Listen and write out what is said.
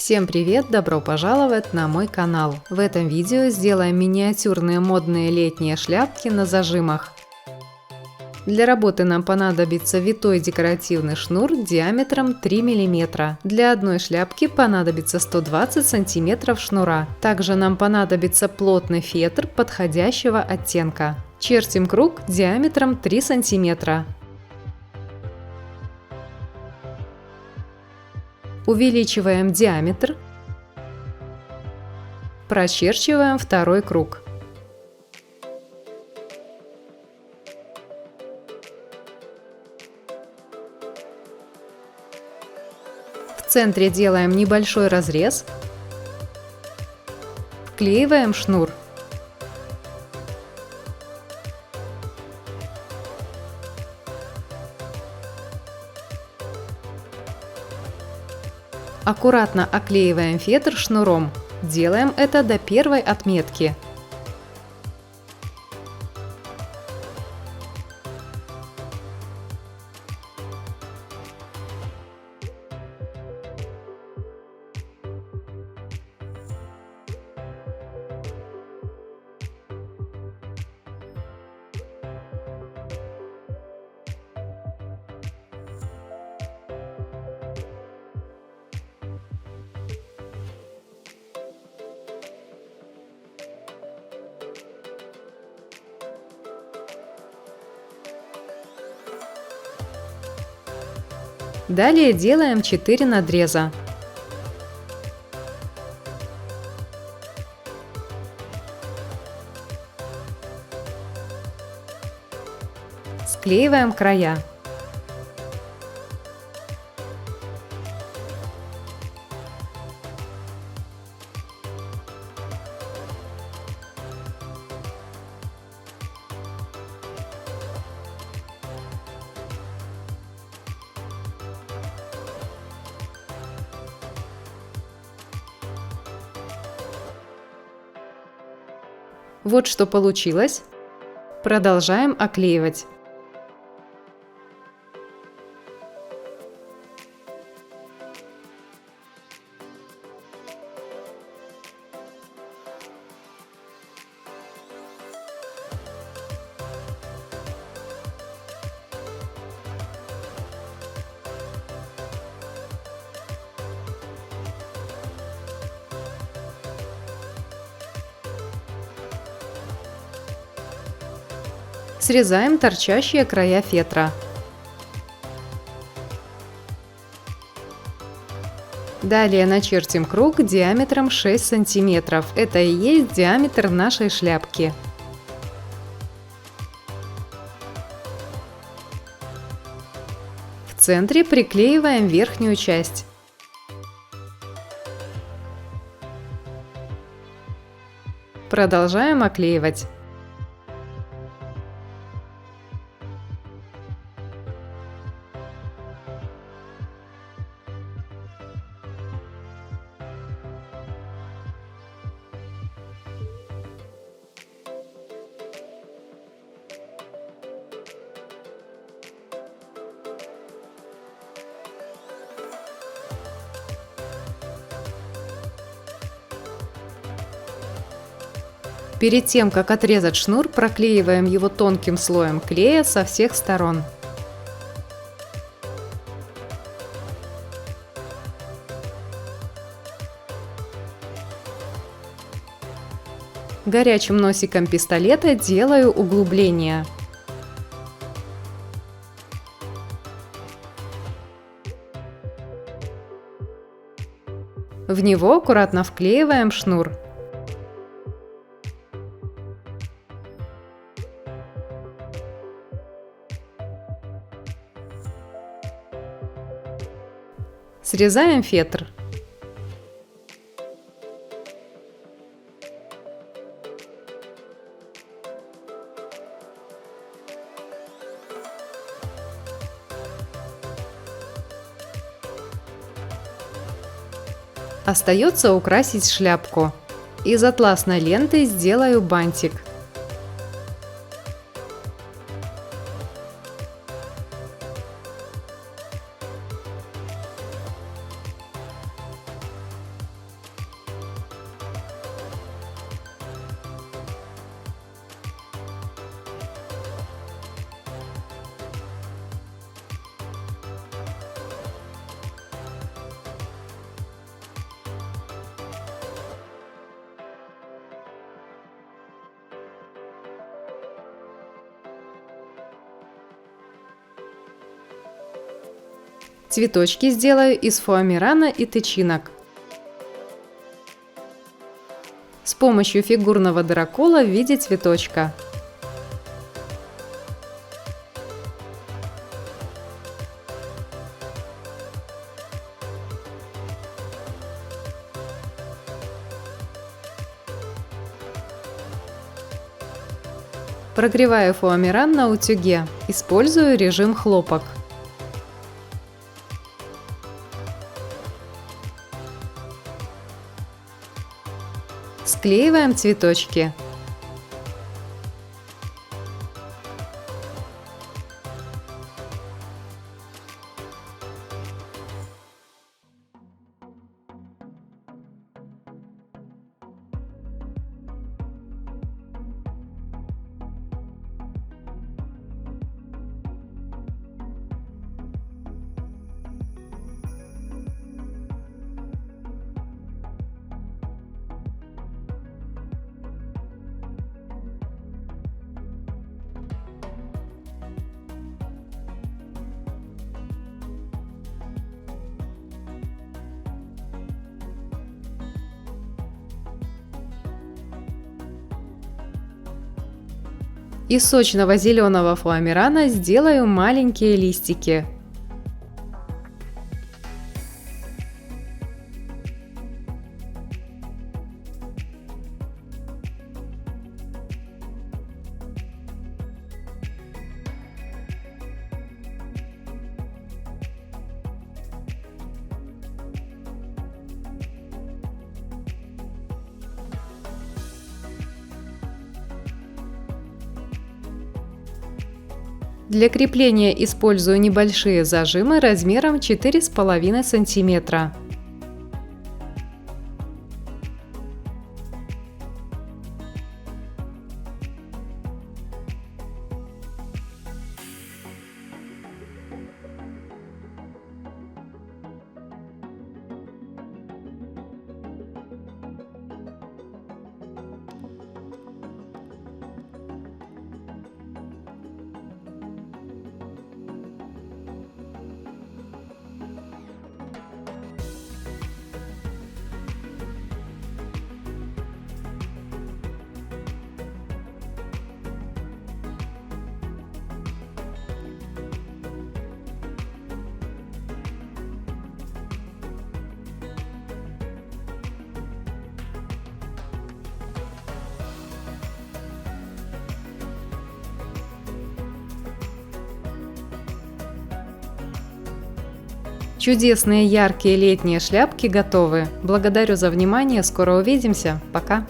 Всем привет! Добро пожаловать на мой канал! В этом видео сделаем миниатюрные модные летние шляпки на зажимах. Для работы нам понадобится витой декоративный шнур диаметром 3 мм. Для одной шляпки понадобится 120 см шнура. Также нам понадобится плотный фетр подходящего оттенка. Чертим круг диаметром 3 см. Увеличиваем диаметр. Прочерчиваем второй круг. В центре делаем небольшой разрез. Вклеиваем шнур. Аккуратно оклеиваем фетр шнуром. Делаем это до первой отметки. Далее делаем 4 надреза. Склеиваем края. Вот что получилось. Продолжаем оклеивать. Срезаем торчащие края фетра. Далее начертим круг диаметром 6 см. Это и есть диаметр нашей шляпки. В центре приклеиваем верхнюю часть. Продолжаем оклеивать. Перед тем, как отрезать шнур, проклеиваем его тонким слоем клея со всех сторон. Горячим носиком пистолета делаю углубление. В него аккуратно вклеиваем шнур. Срезаем фетр. Остается украсить шляпку. Из атласной ленты сделаю бантик. Цветочки сделаю из фоамирана и тычинок. С помощью фигурного дракола в виде цветочка. Прогреваю фоамиран на утюге. Использую режим хлопок. Склеиваем цветочки. Из сочного зеленого фоамирана сделаю маленькие листики. Для крепления использую небольшие зажимы размером 4,5 см. Чудесные яркие летние шляпки готовы. Благодарю за внимание. Скоро увидимся. Пока.